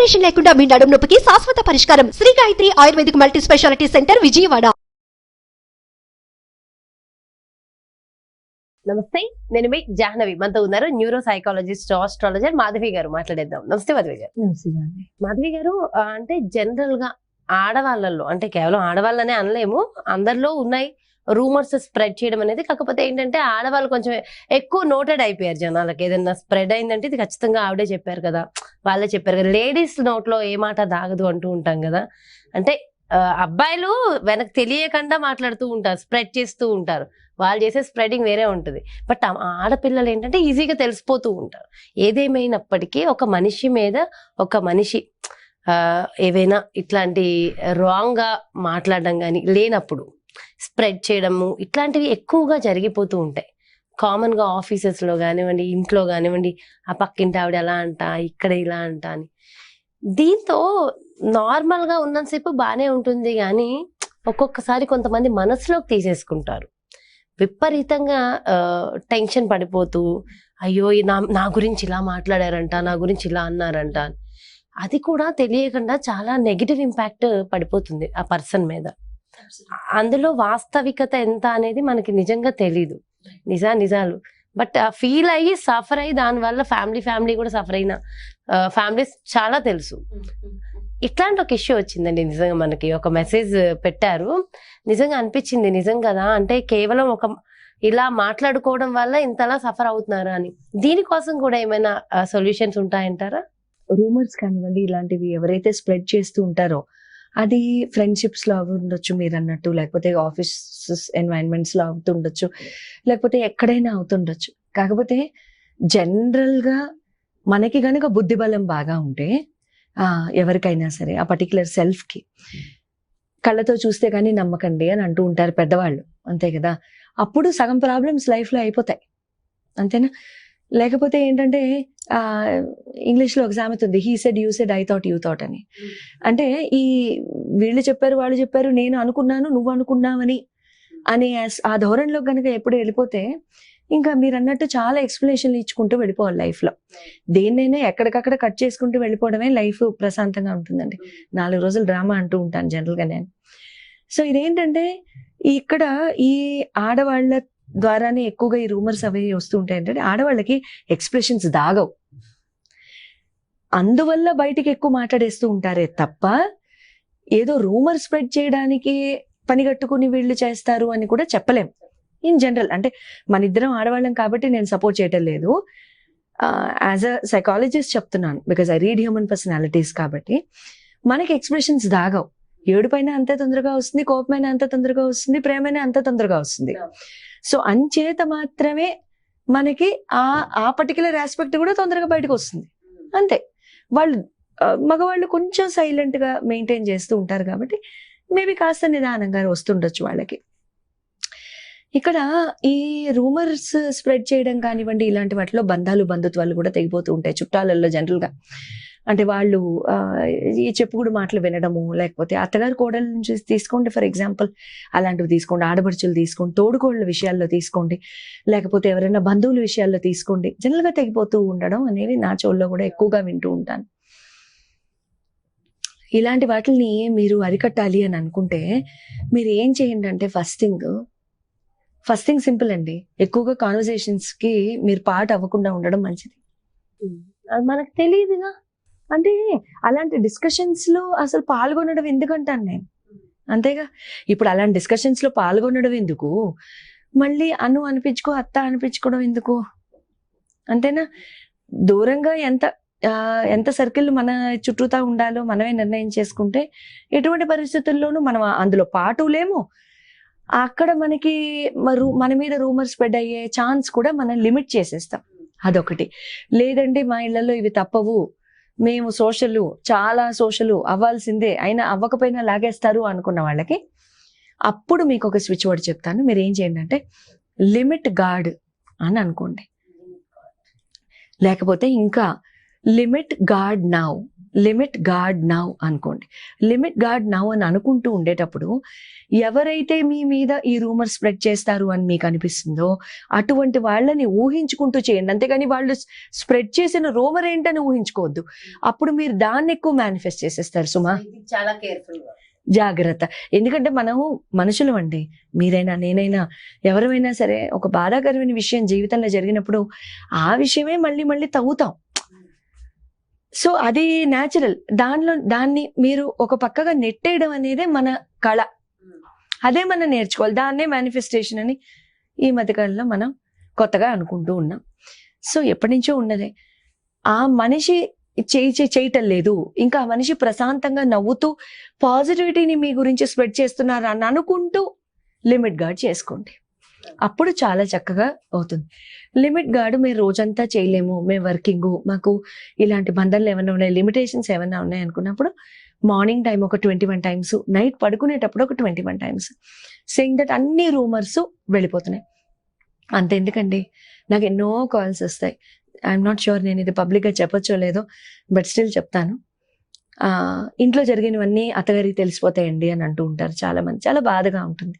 Operation లేకుండా మీ నడుము నొప్పికి శాశ్వత పరిష్కారం. Sri Gayatri Ayurvedic multi speciality centre, Vijayawada. నమస్తే, నేను మీ జాహ్నవి. మనతో ఉన్నారు న్యూరో సైకాలజిస్ట్, ఆస్ట్రాలజర్ మాధవి గారు. మాట్లాడేద్దాం. నమస్తే మాధవి గారు. మాధవి గారు, అంటే జనరల్ గా ఆడవాళ్ళల్లో, అంటే కేవలం ఆడవాళ్ళనే అనలేము, అందరిలో ఉన్నాయి రూమర్స్ స్ప్రెడ్ చేయడం అనేది. కాకపోతే ఏంటంటే ఆడవాళ్ళు కొంచెం ఎక్కువ నోటెడ్ అయిపోయారు జనాలకి. ఏదైనా స్ప్రెడ్ అయిందంటే ఇది ఖచ్చితంగా ఆవిడే చెప్పారు కదా, వాళ్ళే చెప్పారు కదా. లేడీస్ నోట్లో ఏ మాట దాగదు అంటూ ఉంటాం కదా. అంటే అబ్బాయిలు వెనక్కి తెలియకుండా మాట్లాడుతూ ఉంటారు, స్ప్రెడ్ చేస్తూ ఉంటారు. వాళ్ళు చేసే స్ప్రెడింగ్ వేరే ఉంటుంది. బట్ ఆడపిల్లలు ఏంటంటే ఈజీగా తెలిసిపోతూ ఉంటారు. ఏదేమైనప్పటికీ ఒక మనిషి మీద ఒక మనిషి ఏవైనా ఇట్లాంటి రాంగ్ గా మాట్లాడడం కానీ లేనప్పుడు స్ప్రెడ్ చేయడము ఇట్లాంటివి ఎక్కువగా జరిగిపోతూ ఉంటాయి. కామన్ గా ఆఫీసెస్ లో కానివ్వండి, ఇంట్లో కానివ్వండి, ఆ పక్కింటి ఆవిడ ఎలా అంట, ఇక్కడ ఇలా అంట అని. దీంతో నార్మల్ గా ఉన్నంతసేపు బాగానే ఉంటుంది, కానీ ఒక్కొక్కసారి కొంతమంది మనసులోకి తీసేసుకుంటారు. విపరీతంగా టెన్షన్ పడిపోతూ, అయ్యో నా గురించి ఇలా మాట్లాడారంట, నా గురించి ఇలా అన్నారంట. అది కూడా తెలియకుండా చాలా నెగిటివ్ ఇంపాక్ట్ పడిపోతుంది ఆ పర్సన్ మీద. అందులో వాస్తవికత ఎంత అనేది మనకి నిజంగా తెలీదు, నిజాలు. బట్ ఫీల్ అయ్యి సఫర్ అయ్యి దానివల్ల ఫ్యామిలీ కూడా సఫర్ అయిన ఫ్యామిలీస్ చాలా తెలుసు. ఇట్లాంటి ఒక ఇష్యూ వచ్చిందండి. నిజంగా మనకి ఒక మెసేజ్ పెట్టారు, నిజంగా అనిపించింది, నిజం కదా, అంటే కేవలం ఒక ఇలా మాట్లాడుకోవడం వల్ల ఇంతలా సఫర్ అవుతున్నారు అని. దీనికోసం కూడా ఏమైనా సొల్యూషన్స్ ఉంటాయంటారా? రూమర్స్ కానివ్వండి, ఇలాంటివి ఎవరైతే స్ప్రెడ్ చేస్తూ ఉంటారో అది ఫ్రెండ్షిప్స్ లో ఉండొచ్చు మీరు అన్నట్టు, లేకపోతే ఆఫీస్ ఎన్వైరన్మెంట్స్ లో అవుతుండొచ్చు, లేకపోతే ఎక్కడైనా అవుతుండొచ్చు. కాకపోతే జనరల్ గా మనకి గనుక బుద్ధి బలం బాగా ఉంటే ఎవరికైనా సరే ఆ పర్టికులర్ సెల్ఫ్ కి కళ్ళతో చూస్తే కానీ నమ్మకండి అని అంటూ ఉంటారు పెద్దవాళ్ళు, అంతే కదా. అప్పుడు సగం ప్రాబ్లమ్స్ లైఫ్ లో అయిపోతాయి, అంతేనా. లేకపోతే ఏంటంటే ఇంగ్లీష్ లో ఒక సామెత ఉంది, he said you said I thought you thought అని. అంటే ఈ వీళ్ళు చెప్పారు వాళ్ళు చెప్పారు, నేను అనుకున్నాను నువ్వు అనుకున్నావని అనే ఆ ధోరణిలో కనుక ఎప్పుడు వెళ్ళిపోతే ఇంకా మీరు అన్నట్టు చాలా ఎక్స్ప్లెనేషన్లు ఇచ్చుకుంటూ వెళ్ళిపోవాలి లైఫ్ లో. దేన్నైనా ఎక్కడికక్కడ కట్ చేసుకుంటూ వెళ్ళిపోవడమే లైఫ్ ప్రశాంతంగా ఉంటుందండి. 4 రోజులు డ్రామా అంటూ ఉంటాను జనరల్ గా నేను. సో ఇదేంటంటే ఇక్కడ ఈ ఆడవాళ్ళ ద్వారానే ఎక్కువగా ఈ రూమర్స్ అవి వస్తూ ఉంటాయి. ఏంటంటే ఆడవాళ్ళకి ఎక్స్ప్రెషన్స్ దాగవు, అందువల్ల బయటికి ఎక్కువ మాట్లాడేస్తూ ఉంటారే తప్ప ఏదో రూమర్ స్ప్రెడ్ చేయడానికి పని కట్టుకుని వీళ్ళు చేస్తారు అని కూడా చెప్పలేం ఇన్ జనరల్. అంటే మన ఇద్దరం ఆడవాళ్ళం కాబట్టి నేను సపోర్ట్ చేయటం లేదు, యాజ్ అ సైకాలజిస్ట్ చెప్తున్నాను, because I read human personalities. కాబట్టి మనకి ఎక్స్ప్రెషన్స్ దాగవు. ఏడుపైన అంతే తొందరగా వస్తుంది, కోపమైన అంత తొందరగా వస్తుంది, ప్రేమైన అంత తొందరగా వస్తుంది. సో అంచేత మాత్రమే మనకి ఆ పర్టికులర్ ఆస్పెక్ట్ కూడా తొందరగా బయటకు వస్తుంది, అంతే. వాళ్ళు మగవాళ్ళు కొంచెం సైలెంట్ గా మెయింటైన్ చేస్తూ ఉంటారు కాబట్టి మేబీ కాస్త నిదానంగా వస్తుండొచ్చు వాళ్ళకి. ఇక్కడ ఈ రూమర్స్ స్ప్రెడ్ చేయడం కానివ్వండి, ఇలాంటి వాటిలో బంధుత్వాలు కూడా తెగిపోతూ ఉంటాయి చుట్టాలలో జనరల్ గా. అంటే వాళ్ళు ఈ చెప్పుకుడు మాటలు వినడము, లేకపోతే అత్తగారు కోడల నుంచి తీసుకోండి ఫర్ ఎగ్జాంపుల్, అలాంటివి తీసుకోండి. ఆడపడుచులు తీసుకోండి, తోడుకోళ్ళ విషయాల్లో తీసుకోండి, లేకపోతే ఎవరైనా బంధువుల విషయాల్లో తీసుకోండి, జనరల్ గా తెగిపోతూ ఉండడం అనేవి నా చెవుల్లో కూడా ఎక్కువగా వింటూ ఉంటాను. ఇలాంటి వాటిని మీరు అరికట్టాలి అని అనుకుంటే మీరు ఏం చేయండి అంటే ఫస్ట్ థింగ్ సింపుల్ అండి, ఎక్కువగా కాన్వర్సేషన్స్ కి మీరు పార్ట్ అవ్వకుండా ఉండడం మంచిది. అది మనకు తెలియదుగా. అంటే అలాంటి డిస్కషన్స్ లో అసలు పాల్గొనడం ఎందుకంటాను నేను, అంతేగా. ఇప్పుడు అలాంటి డిస్కషన్స్ లో పాల్గొనడం ఎందుకు, మళ్ళీ అనిపించుకో అత్త అనిపించుకోవడం ఎందుకు, అంతేనా. దూరంగా ఎంత సర్కిల్ మన చుట్టూతా ఉండాలో మనమే నిర్ణయం చేసుకుంటే ఎటువంటి పరిస్థితుల్లోనూ మనం అందులో పాటు లేము. అక్కడ మనకి మన మీద రూమర్ స్ప్రెడ్ అయ్యే ఛాన్స్ కూడా మనం లిమిట్ చేసేస్తాం, అదొకటి. లేదంటే మా ఇళ్లలో ఇవి తప్పవు, మేము చాలా సోషల్ అవ్వాల్సిందే, అయినా అవ్వకపోయినా లాగేస్తారు అనుకున్న వాళ్ళకి అప్పుడు మీకు ఒక స్విచ్ వర్డ్ చెప్తాను. మీరు ఏం చేయండి అంటే లిమిట్ గార్డ్ అని అనుకోండి, లేకపోతే ఇంకా limit guard now limit god now అనుకోండి. లిమిట్ గాడ్ నౌ అని అనుకుంటూ ఉండేటప్పుడు ఎవరైతే మీ మీద ఈ రూమర్ స్ప్రెడ్ చేస్తారు అని మీకు అనిపిస్తుందో అటువంటి వాళ్ళని ఊహించుకుంటూ చేయండి, అంతేగాని వాళ్ళు స్ప్రెడ్ చేసిన రూమర్ ఏంటని ఊహించుకోవద్దు. అప్పుడు మీరు దాన్ని ఎక్కువ మేనిఫెస్ట్ చేసేస్తారు సుమా. చాలా కేర్ఫుల్, జాగ్రత్త. ఎందుకంటే మనము మనుషులు అండి, మీరైనా నేనైనా ఎవరైనా సరే ఒక బాధాకరమైన విషయం జీవితంలో జరిగినప్పుడు ఆ విషయమే మళ్ళీ మళ్ళీ తవ్వుతాం. సో అది న్యాచురల్. దాన్ని మీరు ఒక పక్కగా నెట్టేయడం అనేది మన కళ, అదే మనం నేర్చుకోవాలి. దాన్నే మేనిఫెస్టేషన్ అని ఈ మధ్యకాలంలో మనం కొత్తగా అనుకుంటూ ఉన్నాం. సో ఎప్పటి నుంచో ఉన్నదే. ఆ మనిషి చేయటం లేదు, ఇంకా ఆ మనిషి ప్రశాంతంగా నవ్వుతూ పాజిటివిటీని మీ గురించి స్ప్రెడ్ చేస్తున్నారు అని అనుకుంటూ లిమిట్ గార్డ్ చేసుకోండి. అప్పుడు చాలా చక్కగా అవుతుంది. లిమిట్ గార్డ్ మేము రోజంతా చేయలేము, మేము వర్కింగ్, మాకు ఇలాంటి బంధాలు ఏమైనా ఉన్నాయి, లిమిటేషన్స్ ఏమైనా ఉన్నాయి అనుకున్నప్పుడు మార్నింగ్ టైం ఒక 21 టైమ్స్, నైట్ పడుకునేటప్పుడు ఒక 21 టైమ్స్ సేయింగ్ దట్ అన్ని రూమర్స్ వెళ్ళిపోతున్నాయి. అంతెందుకండి, నాకు ఎన్నో కాల్స్ వస్తాయి. ఐఎమ్ నాట్ షూర్ నేను ఇది పబ్లిక్గా చెప్పొచ్చో లేదో, బట్ స్టిల్ చెప్తాను. ఇంట్లో జరిగినవన్నీ అత్తగారికి తెలిసిపోతాయండి అని అంటూ ఉంటారు చాలా మంది. చాలా బాధగా ఉంటుంది.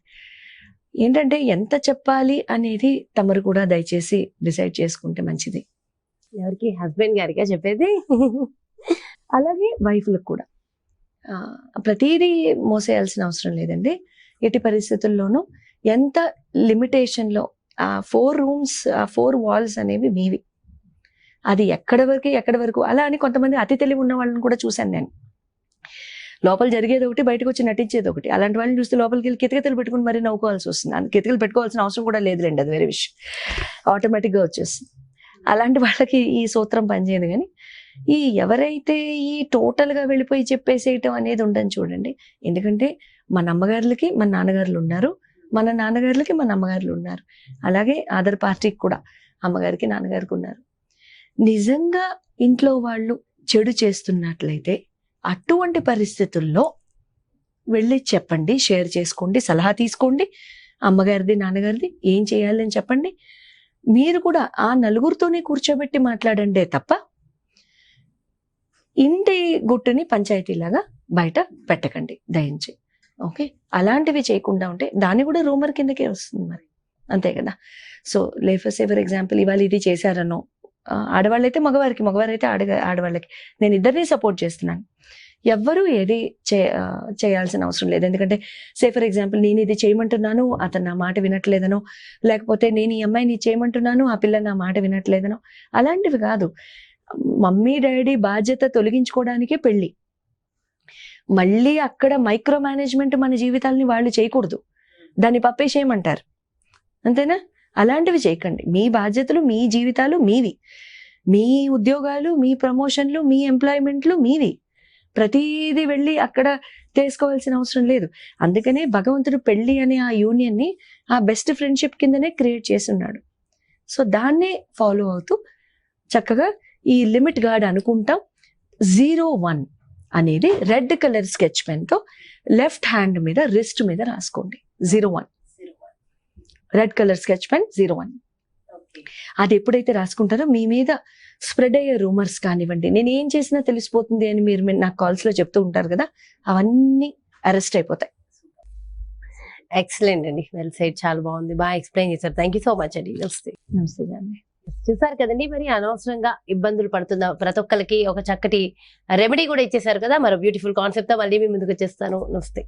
ఏంటంటే ఎంత చెప్పాలి అనేది తమరు కూడా దయచేసి డిసైడ్ చేసుకుంటే మంచిది. ఎవరికి? హస్బెండ్ గారిగా చెప్పేది. అలాగే వైఫ్లకు కూడా ప్రతిదీ మోసేయాల్సిన అవసరం లేదండి. ఎట్టి పరిస్థితుల్లోనూ ఎంత లిమిటేషన్లో ఆ 4 రూమ్స్, ఆ 4 వాల్స్ అనేవి మీవి. అది ఎక్కడి వరకు అలా అని కొంతమంది అతి తెలివి ఉన్న వాళ్ళని కూడా చూశాను నేను. లోపల జరిగేది ఒకటి, బయటకు వచ్చి నటించేది ఒకటి. అలాంటి వాళ్ళని చూస్తే లోపలికి వెళ్ళి కితకితలు పెట్టుకుని మరీ నవ్వుకోవాల్సి వస్తుంది. కితకితలు పెట్టుకోవాల్సిన అవసరం కూడా లేదులేండి, అది వేరే విషయం, ఆటోమేటిక్గా వచ్చేస్తుంది. అలాంటి వాళ్ళకి ఈ సూత్రం పనిచేయదు. కానీ ఎవరైతే ఈ టోటల్గా వెళ్ళిపోయి చెప్పేసేయటం అనేది ఉండని చూడండి. ఎందుకంటే మన అమ్మగారులకి మన నాన్నగారులు ఉన్నారు, మన నాన్నగారులకి మన అమ్మగారులు ఉన్నారు, అలాగే అదర్ పార్టీకి కూడా అమ్మగారికి నాన్నగారికి ఉన్నారు. నిజంగా ఇంట్లో వాళ్ళు చెడు చేస్తున్నట్లయితే అటువంటి పరిస్థితుల్లో వెళ్ళి చెప్పండి, షేర్ చేసుకోండి, సలహా తీసుకోండి. అమ్మగారిది నాన్నగారిది ఏం చేయాలని చెప్పండి. మీరు కూడా ఆ నలుగురితోనే కూర్చోబెట్టి మాట్లాడండి తప్ప ఇంటి గుట్టుని పంచాయతీలాగా బయట పెట్టకండి దయించి. ఓకే, అలాంటివి చేయకుండా ఉంటే దాన్ని కూడా రూమర్ కిందకే వస్తుంది మరి, అంతే కదా. సో ఫర్ ఎగ్జాంపుల్ ఇవాళ ఇది చేశారనో, ఆడవాళ్ళైతే మగవారికి, మగవారైతే ఆడవాళ్ళకి, నేను ఇద్దరిని సపోర్ట్ చేస్తున్నాను. ఎవ్వరూ ఏది చేయాల్సిన అవసరం లేదు. ఎందుకంటే ఫర్ ఎగ్జాంపుల్ నేను ఇది చేయమంటున్నాను, అతను నా మాట వినట్లేదనో, లేకపోతే నేను ఈ అమ్మాయిని చేయమంటున్నాను, ఆ పిల్ల నా మాట వినట్లేదనో, అలాంటివి కాదు. మమ్మీ డాడీ బాధ్యత తొలగించుకోవడానికే పెళ్ళి. మళ్ళీ అక్కడ మైక్రో మేనేజ్మెంట్ మన జీవితాలని వాళ్ళు చేయకూడదు, దాన్ని పప్పేసేయమంటారు, అంతేనా. అలాంటివి చేయకండి. మీ బాధ్యతలు, మీ జీవితాలు మీవి, మీ ఉద్యోగాలు, మీ ప్రమోషన్లు, మీ ఎంప్లాయ్మెంట్లు మీవి. ప్రతిదీ వెళ్ళి అక్కడ చేసుకోవాల్సిన అవసరం లేదు. అందుకనే భగవంతుడు పెళ్లి అనే ఆ యూనియన్ని ఆ బెస్ట్ ఫ్రెండ్షిప్ కిందనే క్రియేట్ చేస్తున్నాడు. సో దాన్నే ఫాలో అవుతూ చక్కగా ఈ లిమిట్ గార్డ్ అనుకుంటాం. 01 అనేది రెడ్ కలర్ స్కెచ్ పెన్తో లెఫ్ట్ హ్యాండ్ మీద రిస్ట్ మీద రాసుకోండి. 01 రెడ్ కలర్ స్కెచ్ పెన్ 01. అది ఎప్పుడైతే రాసుకుంటారో మీ మీద స్ప్రెడ్ అయ్యే రూమర్స్ కానివ్వండి, నేను ఏం చేసినా తెలిసిపోతుంది అని మీరు నాకు కాల్స్ లో చెప్తూ ఉంటారు కదా, అవన్నీ అరెస్ట్ అయిపోతాయి. ఎక్సలెంట్ అండి, వెల్ సైడ్, చాలా బాగుంది, బాగా ఎక్స్ప్లెయిన్ చేశారు. థ్యాంక్ యూ సో మచ్ అండి. నమస్తే అండి. చూసారు కదండి, మరి అనవసరంగా ఇబ్బందులు పడుతున్న ప్రతి ఒక్కరికి ఒక చక్కటి రెమెడీ కూడా ఇచ్చేసారు కదా. మరో బ్యూటిఫుల్ కాన్సెప్ట్ తో మళ్ళీ మీ ముందుకు వచ్చేస్తాను. నమస్తే.